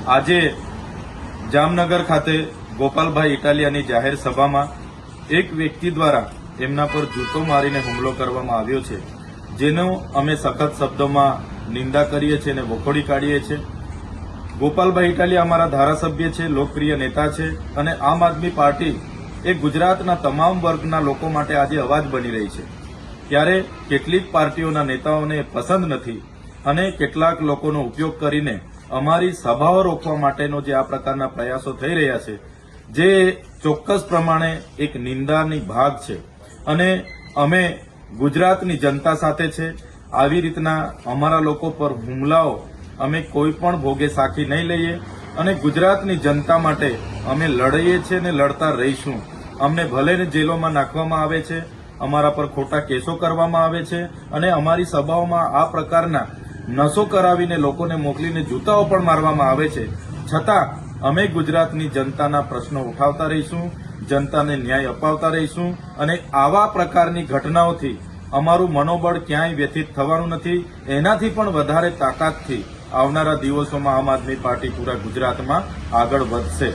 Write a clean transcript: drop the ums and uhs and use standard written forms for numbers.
આજે જામનગર ખાતે ગોપાલભાઈ ઇટાલિયાની જાહેર સભામાં એક વ્યક્તિ દ્વારા એમના પર જૂતો મારીને હુમલો કરવામાં આવ્યો છે, જેનો અમે સખત શબ્દોમાં નિંદા કરીએ છીએ અને વખોડી કાઢીએ છીએ। ગોપાલભાઈ ઇટાલિયા અમારા ધારાસભ્ય છે, લોકપ્રિય નેતા છે અને આમ આદમી પાર્ટી એ ગુજરાતના તમામ વર્ગના લોકો માટે આજે અવાજ બની રહી છે। ત્યારે કેટલીક પાર્ટીઓના નેતાઓને પસંદ નથી અને કેટલાક લોકોનો ઉપયોગ કરીને અમારી સભાઓ રોકવા માટેનો જે આ પ્રકારના પ્રયાસો થઈ રહ્યા છે, જે ચોક્કસ પ્રમાણે એક નિંદાની ભાગ છે અને અમે ગુજરાતની જનતા સાથે છે। આવી રીતના અમારા લોકો પર હુમલાઓ અમે કોઈ પણ ભોગે સાખી નહીં લઈએ અને ગુજરાતની જનતા માટે અમે લડીએ છીએ અને લડતા રહીશું। અમને ભલે જેલોમાં નાખવામાં આવે છે, અમારા પર ખોટા કેસો કરવામાં આવે છે અને અમારી સભાઓમાં આ પ્રકારના નશો કરાવીને લોકોને મોકલીને જૂતાઓ પણ મારવામાં આવે છે, છતાં અમે ગુજરાતની જનતાના પ્રશ્નો ઉઠાવતા રહીશું, જનતાને ન્યાય અપાવતા રહીશું અને આવા પ્રકારની ઘટનાઓથી અમારું મનોબળ ક્યાંય વ્યથિત થવાનું નથી। એનાથી પણ વધારે તાકાતથી આવનારા દિવસોમાં આમ આદમી પાર્ટી પૂરા ગુજરાતમાં આગળ વધશે।